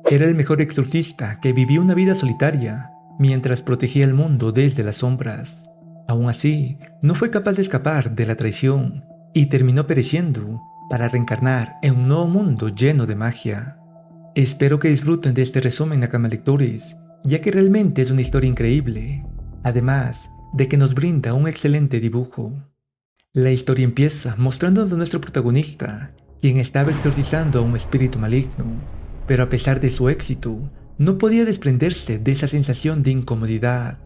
era el mejor exorcista que vivía una vida solitaria mientras protegía el mundo desde las sombras. Aún así, no fue capaz de escapar de la traición y terminó pereciendo para reencarnar en un nuevo mundo lleno de magia. Espero que disfruten de este resumen, Nakama lectores, ya que realmente es una historia increíble, además de que nos brinda un excelente dibujo. La historia empieza mostrándonos a nuestro protagonista, quien estaba exorcizando a un espíritu maligno, pero a pesar de su éxito, no podía desprenderse de esa sensación de incomodidad.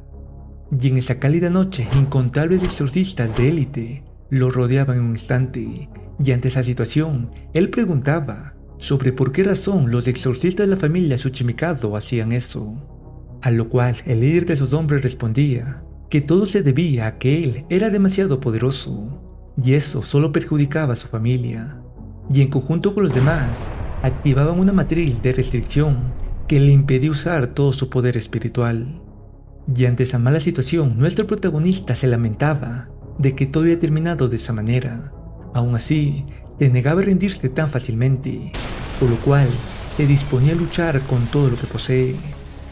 Y en esa cálida noche, incontables exorcistas de élite lo rodeaban en un instante, y ante esa situación, él preguntaba sobre por qué razón los exorcistas de la familia Tsuchimikado hacían eso. A lo cual el líder de esos hombres respondía que todo se debía a que él era demasiado poderoso, y eso solo perjudicaba a su familia, y en conjunto con los demás, activaban una matriz de restricción que le impedía usar todo su poder espiritual. Y ante esa mala situación, nuestro protagonista se lamentaba de que todo había terminado de esa manera. Aún así, se negaba a rendirse tan fácilmente, por lo cual se disponía a luchar con todo lo que posee.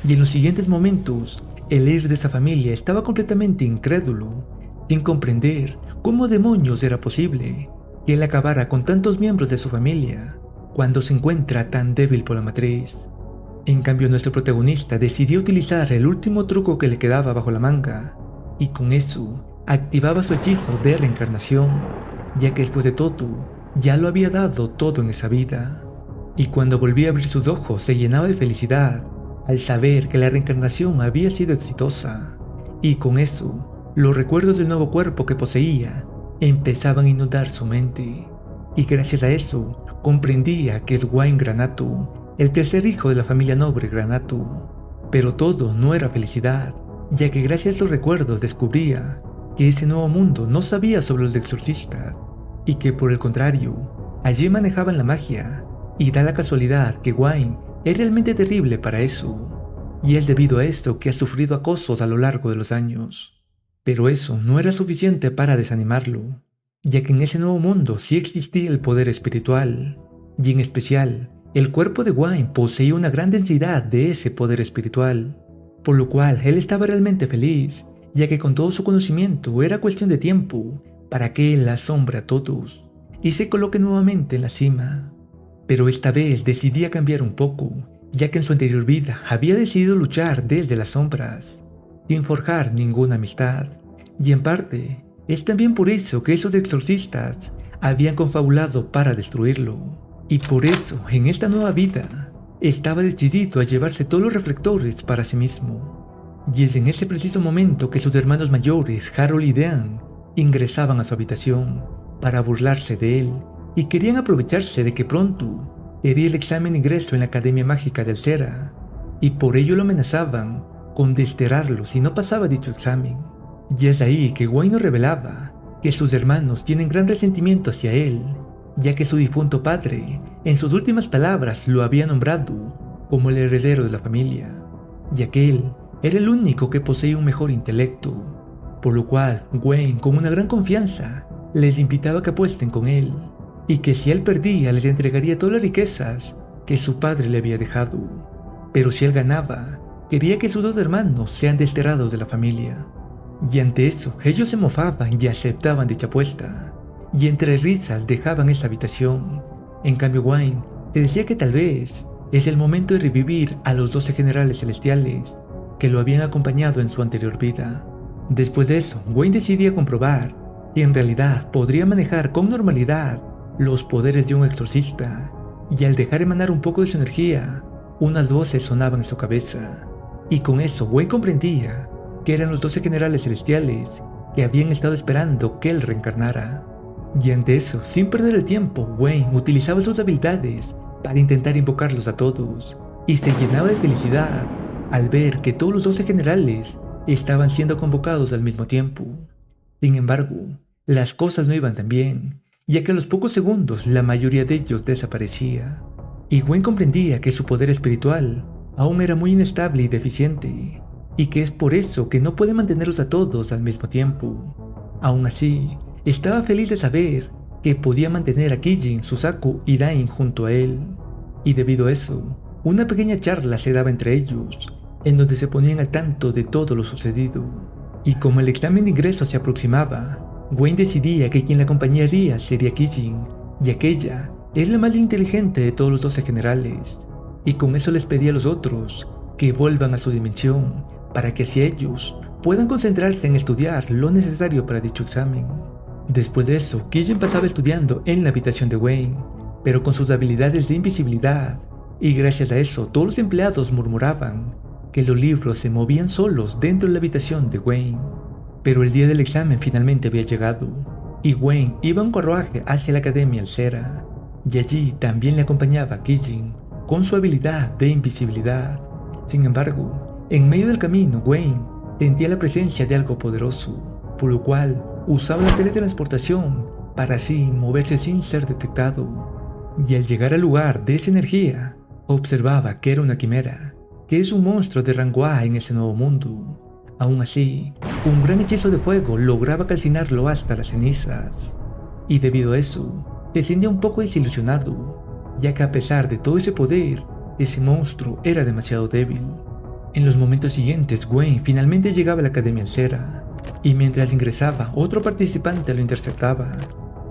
Y en los siguientes momentos, el líder de esa familia estaba completamente incrédulo, sin comprender cómo demonios era posible que él acabara con tantos miembros de su familia cuando se encuentra tan débil por la matriz. En cambio, nuestro protagonista decidió utilizar el último truco que le quedaba bajo la manga, y con eso activaba su hechizo de reencarnación, ya que después de todo, ya lo había dado todo en esa vida. Y cuando volvía a abrir sus ojos se llenaba de felicidad al saber que la reencarnación había sido exitosa, y con eso, los recuerdos del nuevo cuerpo que poseía empezaban a inundar su mente, y gracias a eso comprendía que es Wayne Granato, el tercer hijo de la familia noble Granato. Pero todo no era felicidad, ya que gracias a esos recuerdos descubría que ese nuevo mundo no sabía sobre los exorcistas, y que por el contrario, allí manejaban la magia, y da la casualidad que Wayne es realmente terrible para eso, y es debido a esto que ha sufrido acosos a lo largo de los años. Pero eso no era suficiente para desanimarlo, ya que en ese nuevo mundo sí existía el poder espiritual, y en especial, el cuerpo de Wayne poseía una gran densidad de ese poder espiritual, por lo cual él estaba realmente feliz, ya que con todo su conocimiento era cuestión de tiempo para que él asombre a todos y se coloque nuevamente en la cima. Pero esta vez decidía cambiar un poco, ya que en su anterior vida había decidido luchar desde las sombras, sin forjar ninguna amistad, y en parte es también por eso que esos exorcistas habían confabulado para destruirlo. Y por eso, en esta nueva vida, estaba decidido a llevarse todos los reflectores para sí mismo. Y es en ese preciso momento que sus hermanos mayores, Harold y Dean, ingresaban a su habitación para burlarse de él, y querían aprovecharse de que pronto haría el examen de ingreso en la Academia Mágica del Cera, y por ello lo amenazaban con desterrarlo si no pasaba dicho examen. Y es ahí que Wayne nos revelaba que sus hermanos tienen gran resentimiento hacia él, ya que su difunto padre, en sus últimas palabras, lo había nombrado como el heredero de la familia, ya que él era el único que poseía un mejor intelecto, por lo cual Wayne, con una gran confianza, les invitaba a que apuesten con él, y que si él perdía les entregaría todas las riquezas que su padre le había dejado, pero si él ganaba, quería que sus dos hermanos sean desterrados de la familia. Y ante eso, ellos se mofaban y aceptaban dicha apuesta, y entre risas dejaban esa habitación. En cambio, Wayne te decía que tal vez es el momento de revivir a los 12 generales celestiales que lo habían acompañado en su anterior vida. Después de eso, Wayne decidía comprobar que en realidad podría manejar con normalidad los poderes de un exorcista, y al dejar emanar un poco de su energía, unas voces sonaban en su cabeza, y con eso Wayne comprendía que eran los 12 generales celestiales que habían estado esperando que él reencarnara. Y ante eso, sin perder el tiempo, Wayne utilizaba sus habilidades para intentar invocarlos a todos, y se llenaba de felicidad al ver que todos los 12 generales estaban siendo convocados al mismo tiempo. Sin embargo, las cosas no iban tan bien, ya que a los pocos segundos la mayoría de ellos desaparecía, y Wayne comprendía que su poder espiritual aún era muy inestable y deficiente, y que es por eso que no puede mantenerlos a todos al mismo tiempo. Aún así, estaba feliz de saber que podía mantener a Kijin, Susaku y Dain junto a él, y debido a eso, una pequeña charla se daba entre ellos, en donde se ponían al tanto de todo lo sucedido. Y como el examen de ingreso se aproximaba, Wayne decidía que quien la acompañaría sería Kijin, y aquella es la más inteligente de todos los 12 generales, y con eso les pedía a los otros que vuelvan a su dimensión para que así ellos puedan concentrarse en estudiar lo necesario para dicho examen. Después de eso, Kijin pasaba estudiando en la habitación de Wayne, pero con sus habilidades de invisibilidad, y gracias a eso todos los empleados murmuraban que los libros se movían solos dentro de la habitación de Wayne. Pero el día del examen finalmente había llegado, y Wayne iba en un carruaje hacia la Academia Alcera, y allí también le acompañaba Kijin con su habilidad de invisibilidad. Sin embargo, en medio del camino Wayne sentía la presencia de algo poderoso, por lo cual usaba la teletransportación para así moverse sin ser detectado. Y al llegar al lugar de esa energía, observaba que era una quimera, que es un monstruo de rango A en ese nuevo mundo. Aún así, con un gran hechizo de fuego lograba calcinarlo hasta las cenizas. Y debido a eso, se sentía un poco desilusionado, ya que a pesar de todo ese poder, ese monstruo era demasiado débil. En los momentos siguientes, Wayne finalmente llegaba a la Academia Alcera, y mientras ingresaba, otro participante lo interceptaba.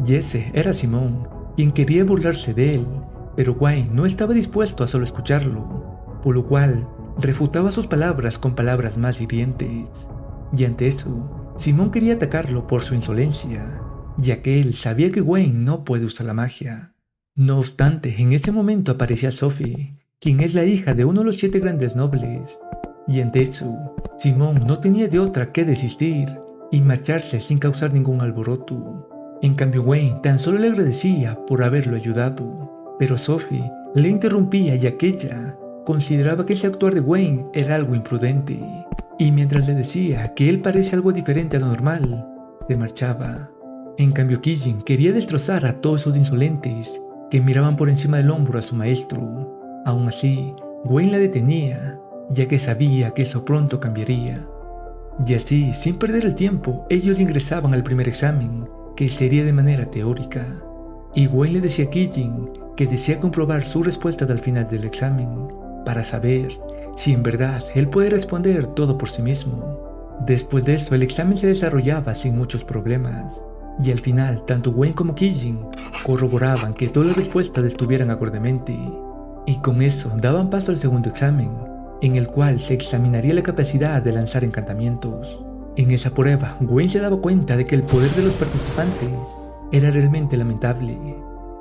Y ese era Simón, quien quería burlarse de él, pero Wayne no estaba dispuesto a solo escucharlo, por lo cual refutaba sus palabras con palabras más hirientes. Y ante eso, Simón quería atacarlo por su insolencia, ya que él sabía que Wayne no puede usar la magia. No obstante, en ese momento aparecía Sophie, quien es la hija de uno de los 7 grandes nobles, y ante eso, Simón no tenía de otra que desistir y marcharse sin causar ningún alboroto. En cambio, Wayne tan solo le agradecía por haberlo ayudado, pero Sophie le interrumpía y aquella consideraba que ese actuar de Wayne era algo imprudente, y mientras le decía que él parece algo diferente a lo normal, se marchaba. En cambio, Kijin quería destrozar a todos esos insolentes que miraban por encima del hombro a su maestro. Aún así, Wayne la detenía, ya que sabía que eso pronto cambiaría. Y así, sin perder el tiempo, ellos ingresaban al primer examen, que sería de manera teórica. Y Wayne le decía a Kijin que desea comprobar su respuesta al final del examen, para saber si en verdad él puede responder todo por sí mismo. Después de eso, el examen se desarrollaba sin muchos problemas, y al final tanto Wayne como Kijin corroboraban que todas las respuestas estuvieran acordemente, y con eso daban paso al segundo examen, en el cual se examinaría la capacidad de lanzar encantamientos. En esa prueba, Wayne se daba cuenta de que el poder de los participantes era realmente lamentable,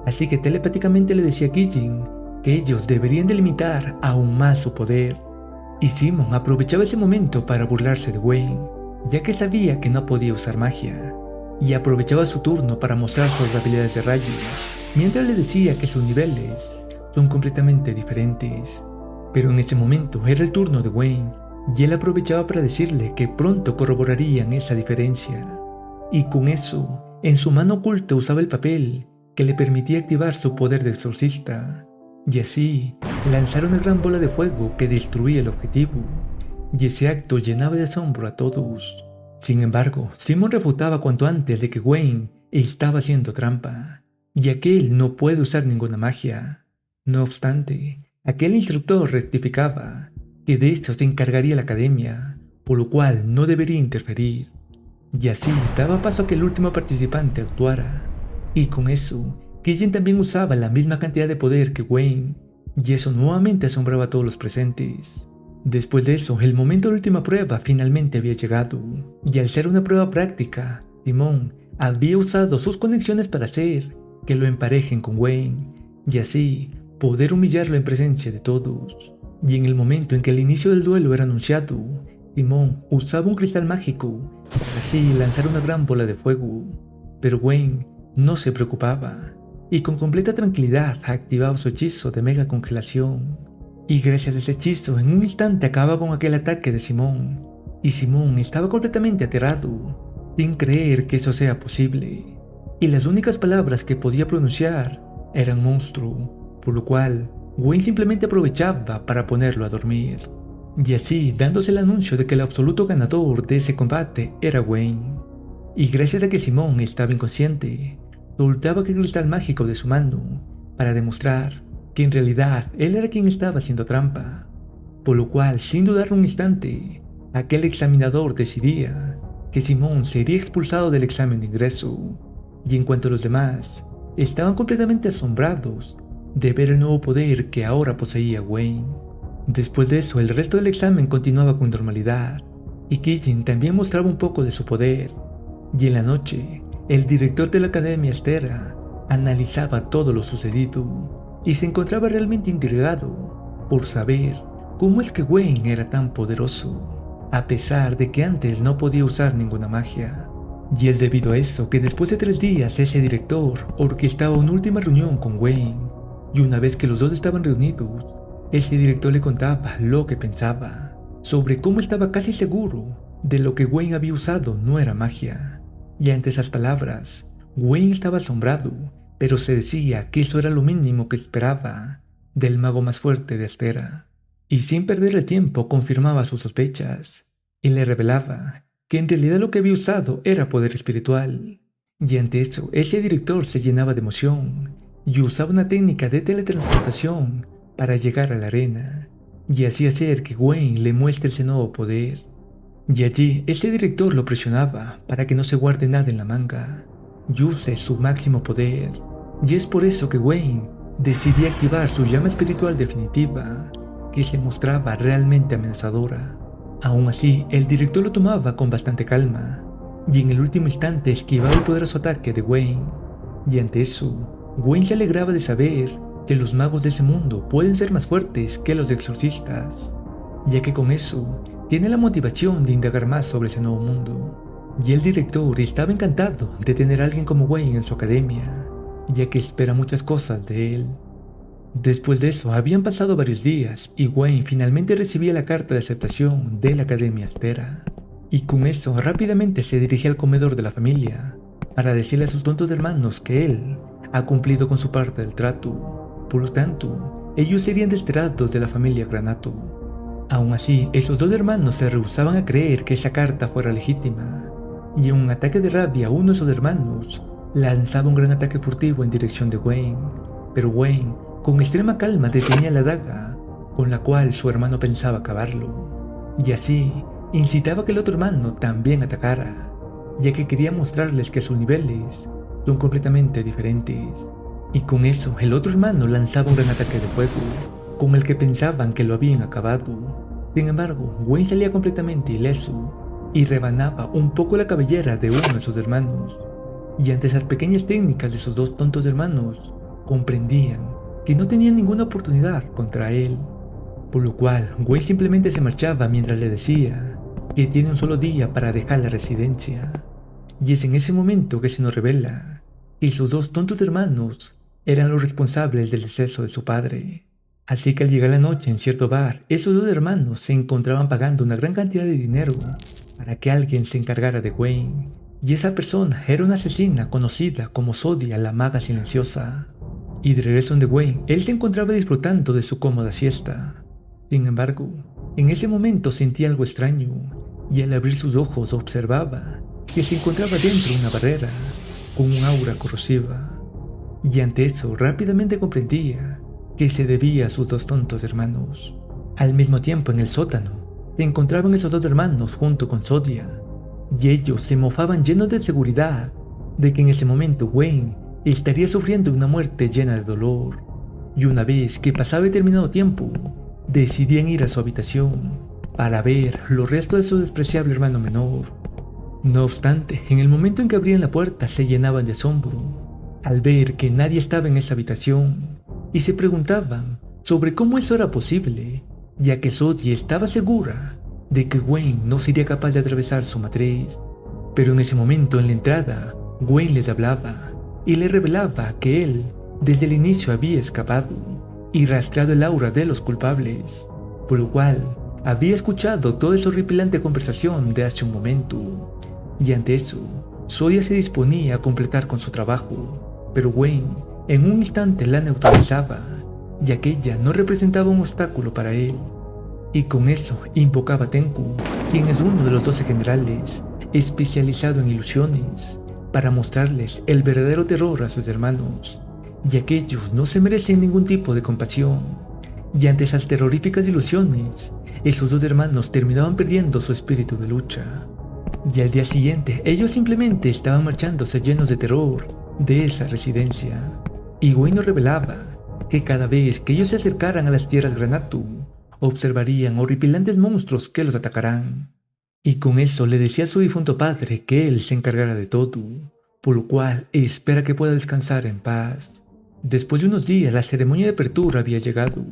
así que telepáticamente le decía a Kijin que ellos deberían delimitar aún más su poder, y Simon aprovechaba ese momento para burlarse de Wayne, ya que sabía que no podía usar magia, y aprovechaba su turno para mostrar sus habilidades de rayo, mientras le decía que sus niveles son completamente diferentes. Pero en ese momento era el turno de Wayne, y él aprovechaba para decirle que pronto corroborarían esa diferencia. Y con eso, en su mano oculta usaba el papel que le permitía activar su poder de exorcista, y así lanzar una gran bola de fuego que destruía el objetivo, y ese acto llenaba de asombro a todos. Sin embargo, Simon refutaba cuanto antes de que Wayne estaba haciendo trampa, ya que él no puede usar ninguna magia. No obstante, aquel instructor rectificaba que de esto se encargaría la academia, por lo cual no debería interferir, y así daba paso a que el último participante actuara. Y con eso, Kijin también usaba la misma cantidad de poder que Wayne, y eso nuevamente asombraba a todos los presentes. Después de eso, el momento de la última prueba finalmente había llegado, y al ser una prueba práctica, Simon había usado sus conexiones para hacer que lo emparejen con Wayne, y así poder humillarlo en presencia de todos. Y en el momento en que el inicio del duelo era anunciado, Simon usaba un cristal mágico para así lanzar una gran bola de fuego, pero Wayne no se preocupaba, y con completa tranquilidad activaba su hechizo de mega congelación. Y gracias a ese hechizo, en un instante acababa con aquel ataque de Simon, y Simon estaba completamente aterrado, sin creer que eso sea posible, y las únicas palabras que podía pronunciar eran monstruo, por lo cual Wayne simplemente aprovechaba para ponerlo a dormir, y así dándose el anuncio de que el absoluto ganador de ese combate era Wayne. Y gracias a que Simon estaba inconsciente, soltaba aquel cristal mágico de su mano para demostrar que en realidad él era quien estaba haciendo trampa, por lo cual, sin dudar un instante, aquel examinador decidía que Simón sería expulsado del examen de ingreso, y en cuanto a los demás, estaban completamente asombrados de ver el nuevo poder que ahora poseía Wayne. Después de eso, el resto del examen continuaba con normalidad, y Kijin también mostraba un poco de su poder, y en la noche, el director de la Academia Astera analizaba todo lo sucedido, y se encontraba realmente intrigado por saber cómo es que Wayne era tan poderoso, a pesar de que antes no podía usar ninguna magia. Y es debido a eso que después de 3 días ese director orquestaba una última reunión con Wayne, y una vez que los dos estaban reunidos, ese director le contaba lo que pensaba, sobre cómo estaba casi seguro de lo que Wayne había usado no era magia. Y ante esas palabras, Wayne estaba asombrado, pero se decía que eso era lo mínimo que esperaba del mago más fuerte de Astera. Y sin perder el tiempo confirmaba sus sospechas, y le revelaba que en realidad lo que había usado era poder espiritual. Y ante eso, ese director se llenaba de emoción, y usaba una técnica de teletransportación para llegar a la arena, y así hacer que Wayne le muestre ese nuevo poder. Y allí, ese director lo presionaba para que no se guarde nada en la manga y use su máximo poder. Y es por eso que Wayne decidía activar su llama espiritual definitiva, que se mostraba realmente amenazadora. Aún así, el director lo tomaba con bastante calma, y en el último instante esquivaba el poderoso ataque de Wayne. Y ante eso, Wayne se alegraba de saber que los magos de ese mundo pueden ser más fuertes que los exorcistas, ya que con eso tiene la motivación de indagar más sobre ese nuevo mundo. Y el director estaba encantado de tener a alguien como Wayne en su academia, ya que espera muchas cosas de él. Después de eso, habían pasado varios días y Wayne finalmente recibía la carta de aceptación de la Academia Astera. Y con eso rápidamente se dirigía al comedor de la familia para decirle a sus tontos hermanos que él ha cumplido con su parte del trato. Por lo tanto, ellos serían desterrados de la familia Granato. Aún así, esos 2 hermanos se rehusaban a creer que esa carta fuera legítima, y en un ataque de rabia uno de esos hermanos lanzaba un gran ataque furtivo en dirección de Wayne, pero Wayne con extrema calma detenía la daga con la cual su hermano pensaba acabarlo, y así incitaba que el otro hermano también atacara, ya que quería mostrarles que sus niveles son completamente diferentes. Y con eso el otro hermano lanzaba un gran ataque de fuego, con el que pensaban que lo habían acabado. Sin embargo, Wayne salía completamente ileso y rebanaba un poco la cabellera de uno de sus hermanos. Y ante esas pequeñas técnicas de sus 2 tontos hermanos, comprendían que no tenían ninguna oportunidad contra él. Por lo cual, Wayne simplemente se marchaba mientras le decía que tiene un solo día para dejar la residencia. Y es en ese momento que se nos revela que sus 2 tontos hermanos eran los responsables del deceso de su padre. Así que al llegar la noche en cierto bar, esos 2 hermanos se encontraban pagando una gran cantidad de dinero para que alguien se encargara de Wayne, y esa persona era una asesina conocida como Zodia, la maga silenciosa. Y de regreso donde Wayne, él se encontraba disfrutando de su cómoda siesta. Sin embargo, en ese momento sentía algo extraño, y al abrir sus ojos observaba que se encontraba dentro de una barrera con un aura corrosiva. Y ante eso rápidamente comprendía que se debía a sus 2 tontos hermanos. Al mismo tiempo, en el sótano se encontraban esos 2 hermanos junto con Zodia, y ellos se mofaban llenos de seguridad de que en ese momento Wayne estaría sufriendo una muerte llena de dolor. Y una vez que pasaba determinado tiempo, decidían ir a su habitación para ver los restos de su despreciable hermano menor. No obstante, en el momento en que abrían la puerta se llenaban de asombro al ver que nadie estaba en esa habitación, y se preguntaban sobre cómo eso era posible, ya que Zodia estaba segura de que Wayne no sería capaz de atravesar su matriz. Pero en ese momento, en la entrada, Wayne les hablaba y les revelaba que él desde el inicio había escapado y rastreado el aura de los culpables, por lo cual había escuchado toda esa horripilante conversación de hace un momento. Y ante eso, Zodia se disponía a completar con su trabajo, pero Wayne en un instante la neutralizaba, ya que ella no representaba un obstáculo para él. Y con eso invocaba a Tenku, quien es uno de los 12 generales, especializado en ilusiones, para mostrarles el verdadero terror a sus hermanos. ya que ellos no se merecen ningún tipo de compasión. Y ante esas terroríficas ilusiones, esos dos hermanos terminaban perdiendo su espíritu de lucha. Y al día siguiente, ellos simplemente estaban marchándose llenos de terror de esa residencia. Y Wayne nos revelaba que cada vez que ellos se acercaran a las tierras Granatu, observarían horripilantes monstruos que los atacarán. Y con eso le decía a su difunto padre que él se encargara de todo, por lo cual espera que pueda descansar en paz. Después de unos días, la ceremonia de apertura había llegado,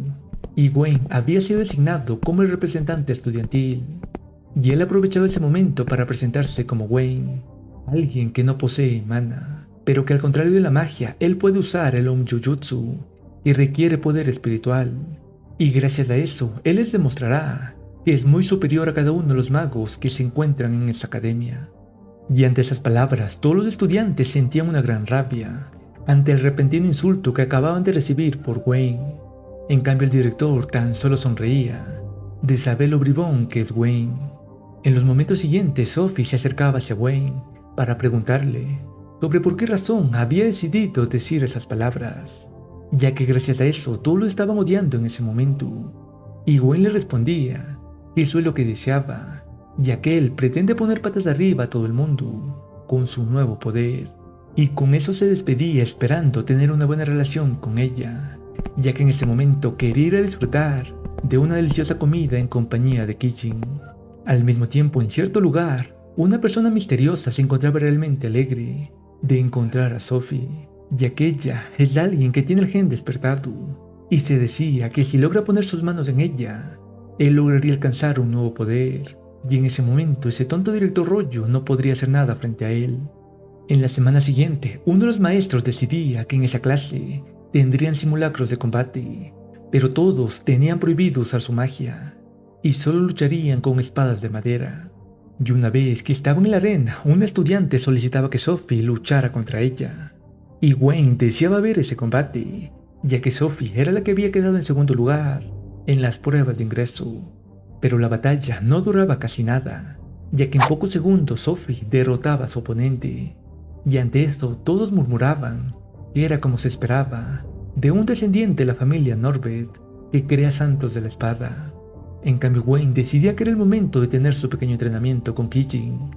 y Wayne había sido designado como el representante estudiantil. Y él aprovechaba ese momento para presentarse como Wayne, alguien que no posee mana, pero que al contrario de la magia, él puede usar el Onjujutsu y requiere poder espiritual. Y gracias a eso, él les demostrará que es muy superior a cada uno de los magos que se encuentran en esa academia. Y ante esas palabras, todos los estudiantes sentían una gran rabia ante el repentino insulto que acababan de recibir por Wayne. En cambio, el director tan solo sonreía de saber lo bribón que es Wayne. En los momentos siguientes, Sophie se acercaba hacia Wayne para preguntarle sobre por qué razón había decidido decir esas palabras, ya que gracias a eso todos lo estaban odiando en ese momento. Y Wayne le respondía que eso es lo que deseaba, ya que él pretende poner patas arriba a todo el mundo con su nuevo poder. Y con eso se despedía esperando tener una buena relación con ella, ya que en ese momento quería ir a disfrutar de una deliciosa comida en compañía de Kijin. Al mismo tiempo, en cierto lugar, una persona misteriosa se encontraba realmente alegre de encontrar a Sophie, ya que ella es alguien que tiene el gen despertado, y se decía que si logra poner sus manos en ella, él lograría alcanzar un nuevo poder, y en ese momento ese tonto director Rollo no podría hacer nada frente a él. En la semana siguiente, uno de los maestros decidía que en esa clase tendrían simulacros de combate, pero todos tenían prohibido usar su magia, y solo lucharían con espadas de madera. Y una vez que estaban en la arena, una estudiante solicitaba que Sophie luchara contra ella, y Wayne deseaba ver ese combate, ya que Sophie era la que había quedado en segundo lugar en las pruebas de ingreso. Pero la batalla no duraba casi nada, ya que en pocos segundos Sophie derrotaba a su oponente, y ante esto todos murmuraban que era como se esperaba de un descendiente de la familia Norbert que crea santos de la espada. En cambio, Wayne decidía que era el momento de tener su pequeño entrenamiento con Kijin,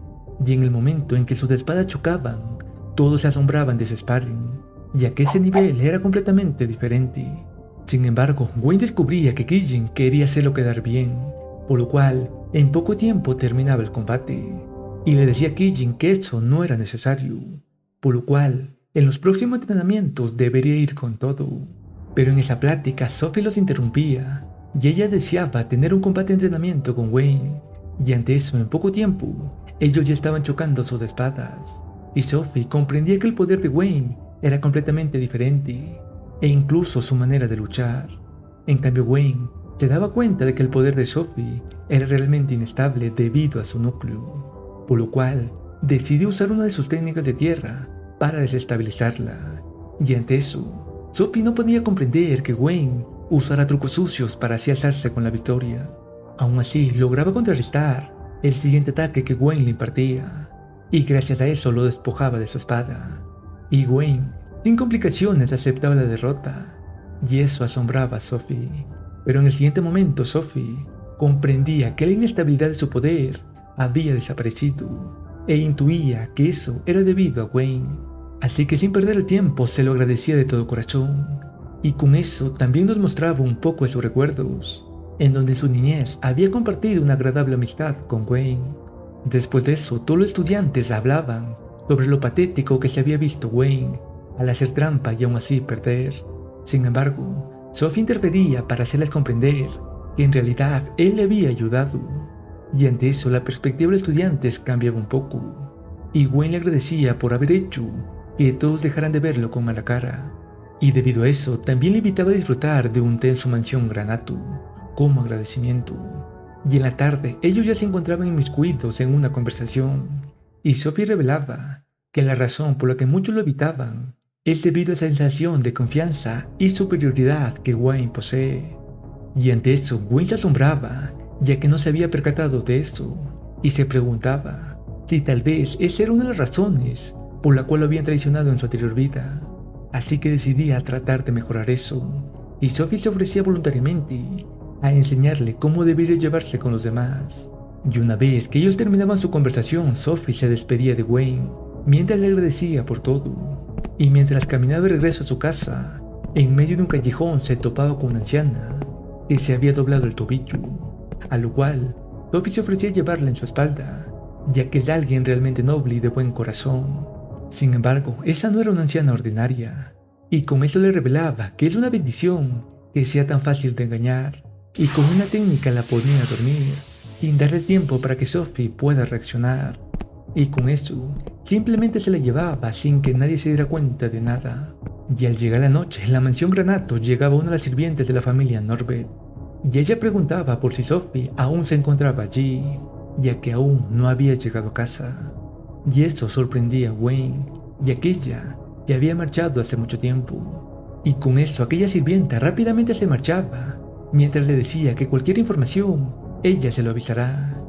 y en el momento en que sus espadas chocaban, todos se asombraban de ese sparring, ya que ese nivel era completamente diferente. Sin embargo, Wayne descubría que Kijin quería hacerlo quedar bien, por lo cual en poco tiempo terminaba el combate, y le decía a Kijin que eso no era necesario, por lo cual en los próximos entrenamientos debería ir con todo. Pero en esa plática Sophie los interrumpía, y ella deseaba tener un combate de entrenamiento con Wayne, y ante eso en poco tiempo ellos ya estaban chocando sus espadas, y Sophie comprendía que el poder de Wayne era completamente diferente, e incluso su manera de luchar. En cambio, Wayne se daba cuenta de que el poder de Sophie era realmente inestable debido a su núcleo, por lo cual decidió usar una de sus técnicas de tierra para desestabilizarla, y ante eso, Sophie no podía comprender que Wayne usara trucos sucios para así alzarse con la victoria. Aún así, lograba contrarrestar el siguiente ataque que Wayne le impartía, y gracias a eso lo despojaba de su espada. Y Wayne, sin complicaciones, aceptaba la derrota, y eso asombraba a Sophie. Pero en el siguiente momento, Sophie comprendía que la inestabilidad de su poder había desaparecido, e intuía que eso era debido a Wayne. Así que sin perder el tiempo se lo agradecía de todo corazón, y con eso también nos mostraba un poco de sus recuerdos, en donde en su niñez había compartido una agradable amistad con Wayne. Después de eso, todos los estudiantes hablaban sobre lo patético que se había visto Wayne al hacer trampa y aún así perder. Sin embargo, Sophie interfería para hacerles comprender que en realidad él le había ayudado, y ante eso la perspectiva de los estudiantes cambiaba un poco, y Wayne le agradecía por haber hecho que todos dejaran de verlo con mala cara, y debido a eso también le invitaba a disfrutar de un té en su mansión Granatu como agradecimiento. Y en la tarde ellos ya se encontraban inmiscuidos en una conversación, y Sophie revelaba que la razón por la que muchos lo evitaban es debido a esa sensación de confianza y superioridad que Wayne posee. Y ante eso Wayne se asombraba, ya que no se había percatado de eso, y se preguntaba si tal vez esa era una de las razones por la cual lo habían traicionado en su anterior vida. así que decidía tratar de mejorar eso, y Sophie se ofrecía voluntariamente a enseñarle cómo debería llevarse con los demás. Y una vez que ellos terminaban su conversación, Sophie se despedía de Wayne mientras le agradecía por todo. Y mientras caminaba de regreso a su casa, en medio de un callejón se topaba con una anciana que se había doblado el tobillo, a lo cual Sophie se ofrecía a llevarla en su espalda, ya que era alguien realmente noble y de buen corazón. Sin embargo, esa no era una anciana ordinaria, y con eso le revelaba que es una bendición que sea tan fácil de engañar, y con una técnica la ponía a dormir, sin darle tiempo para que Sophie pueda reaccionar. Y con eso, simplemente se la llevaba sin que nadie se diera cuenta de nada. Y al llegar la noche, en la mansión Granato llegaba una de las sirvientes de la familia Norbert, y ella preguntaba por si Sophie aún se encontraba allí, ya que aún no había llegado a casa. Y eso sorprendía a Wayne, ya que ella ya había marchado hace mucho tiempo. Y con eso aquella sirvienta rápidamente se marchaba, mientras le decía que cualquier información, ella se lo avisará.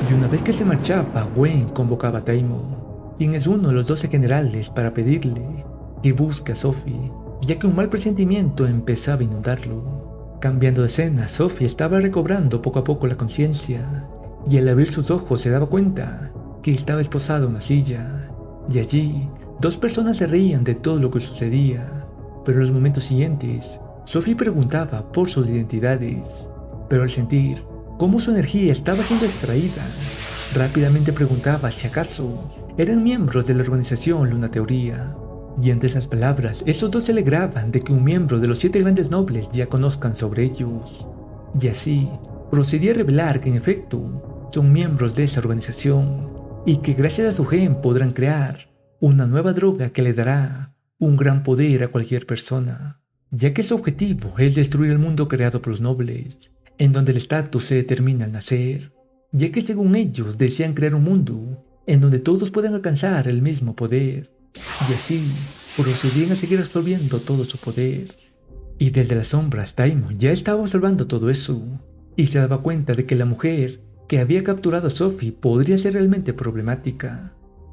Y una vez que se marchaba, Wayne convocaba a Taimo, quien es uno de los 12 generales, para pedirle que busque a Sophie, ya que un mal presentimiento empezaba a inundarlo. Cambiando de escena, Sophie estaba recobrando poco a poco la conciencia, y al abrir sus ojos se daba cuenta que estaba esposado en una silla, y allí 2 personas se reían de todo lo que sucedía. Pero en los momentos siguientes, Sophie preguntaba por sus identidades, pero al sentir cómo su energía estaba siendo extraída, rápidamente preguntaba si acaso eran miembros de la organización Luna Teoría. Y ante esas palabras, esos 2 se alegraban de que un miembro de los 7 grandes nobles ya conozcan sobre ellos. Y así, procedía a revelar que en efecto, son miembros de esa organización, y que gracias a su gen podrán crear una nueva droga que le dará un gran poder a cualquier persona, ya que su objetivo es destruir el mundo creado por los nobles, en donde el estatus se determina al nacer, ya que según ellos desean crear un mundo en donde todos puedan alcanzar el mismo poder, y así procedían a seguir absorbiendo todo su poder. Y desde las sombras, Taimo ya estaba observando todo eso, y se daba cuenta de que la mujer que había capturado a Sophie podría ser realmente problemática,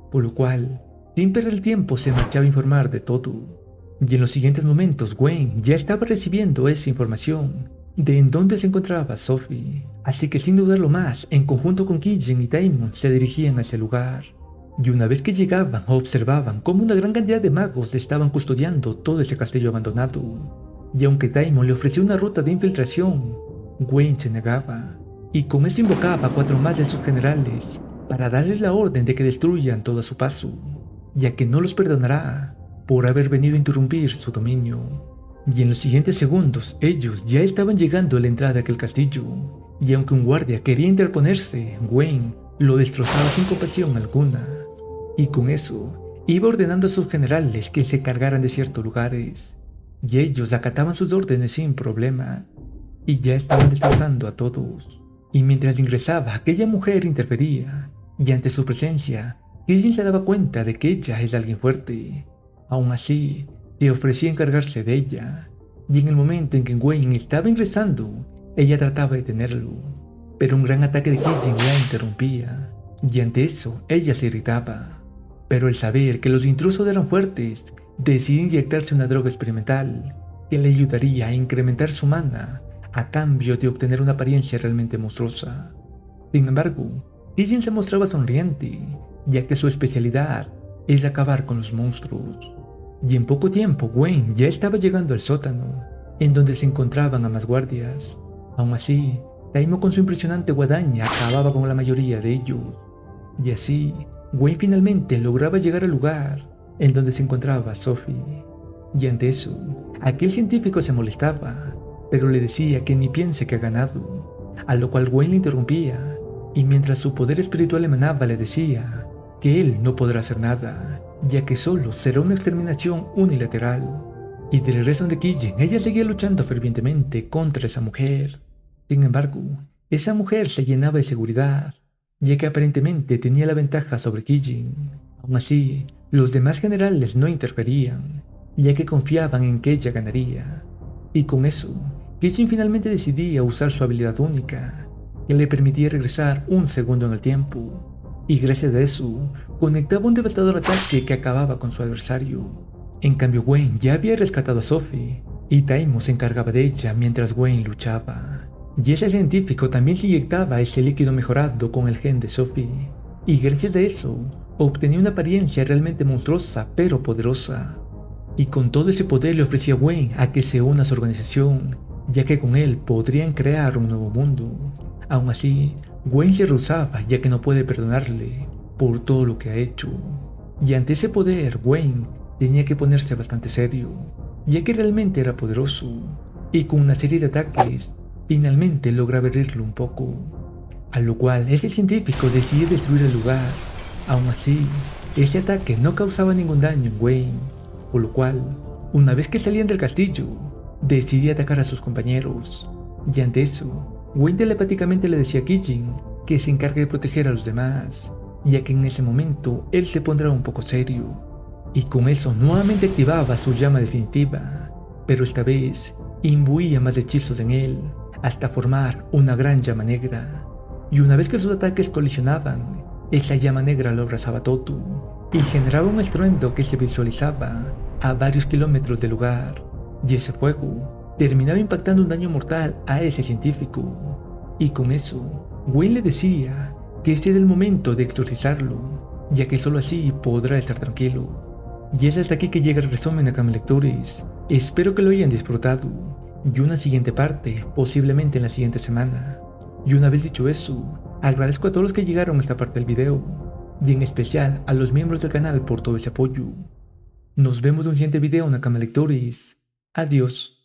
por lo cual, sin perder el tiempo, se marchaba a informar de todo. Y en los siguientes momentos, Wayne ya estaba recibiendo esa información de en dónde se encontraba Sophie, así que sin dudarlo más, en conjunto con Kijin y Taimon se dirigían a ese lugar. Y una vez que llegaban, observaban cómo una gran cantidad de magos estaban custodiando todo ese castillo abandonado. Y aunque Taimon le ofreció una ruta de infiltración, Wayne se negaba, y con eso invocaba a 4 más de sus generales para darles la orden de que destruyan todo a su paso, ya que no los perdonará por haber venido a interrumpir su dominio. Y en los siguientes segundos, ellos ya estaban llegando a la entrada de aquel castillo, y aunque un guardia quería interponerse, Wayne lo destrozaba sin compasión alguna. Y con eso, iba ordenando a sus generales que se cargaran de ciertos lugares, y ellos acataban sus órdenes sin problema, y ya estaban destrozando a todos. Y mientras ingresaba, aquella mujer interfería, y ante su presencia, Kijin se daba cuenta de que ella es alguien fuerte. Aún así, se ofrecía a encargarse de ella, y en el momento en que Wayne estaba ingresando, ella trataba de detenerlo, pero un gran ataque de Kijin la interrumpía, y ante eso, ella se irritaba. Pero al saber que los intrusos eran fuertes, decidió inyectarse una droga experimental que le ayudaría a incrementar su mana a cambio de obtener una apariencia realmente monstruosa. Sin embargo, Kijin se mostraba sonriente, ya que su especialidad es acabar con los monstruos. Y en poco tiempo, Wayne ya estaba llegando al sótano, en donde se encontraban a más guardias. Aún así, Taimo con su impresionante guadaña acababa con la mayoría de ellos. Y así, Wayne finalmente lograba llegar al lugar en donde se encontraba Sophie. Y ante eso, aquel científico se molestaba, pero le decía que ni piense que ha ganado, a lo cual Wayne le interrumpía, y mientras su poder espiritual emanaba le decía que él no podrá hacer nada, ya que solo será una exterminación unilateral. Y de regreso de Kijin, ella seguía luchando fervientemente contra esa mujer. Sin embargo, esa mujer se llenaba de seguridad, ya que aparentemente tenía la ventaja sobre Kijin. Aún así, los demás generales no interferían, ya que confiaban en que ella ganaría. Y con eso, Kijin finalmente decidía usar su habilidad única, que le permitía regresar un segundo en el tiempo, y gracias a eso, conectaba un devastador ataque que acababa con su adversario. En cambio, Wayne ya había rescatado a Sophie y Taimo se encargaba de ella mientras Wayne luchaba. Y ese científico también se inyectaba ese líquido mejorado con el gen de Sophie, y gracias a eso obtenía una apariencia realmente monstruosa pero poderosa. Y con todo ese poder le ofrecía a Wayne a que se una a su organización, ya que con él podrían crear un nuevo mundo. Aún así, Wayne se rehusaba ya que no puede perdonarle por todo lo que ha hecho. Y ante ese poder, Wayne tenía que ponerse bastante serio, ya que realmente era poderoso, y con una serie de ataques, finalmente logra abrirlo un poco. A lo cual ese científico decide destruir el lugar. Aún así, ese ataque no causaba ningún daño en Wayne, por lo cual, una vez que salían del castillo, decidía atacar a sus compañeros. Y ante eso, Wayne telepáticamente le decía a Kijin que se encargue de proteger a los demás, ya que en ese momento él se pondrá un poco serio. Y con eso nuevamente activaba su llama definitiva, pero esta vez imbuía más hechizos en él, hasta formar una gran llama negra. Y una vez que sus ataques colisionaban, esa llama negra lo abrazaba todo, y generaba un estruendo que se visualizaba a varios kilómetros del lugar, y ese fuego terminaba impactando un daño mortal a ese científico. Y con eso, Wayne le decía que este era el momento de exorcizarlo, ya que solo así podrá estar tranquilo. Y es hasta aquí que llega el resumen acá, mis lectores. Espero que lo hayan disfrutado, y una siguiente parte, posiblemente en la siguiente semana. Y una vez dicho eso, agradezco a todos los que llegaron a esta parte del video, y en especial a los miembros del canal por todo ese apoyo. Nos vemos en un siguiente video, Nakama Lectores. Adiós.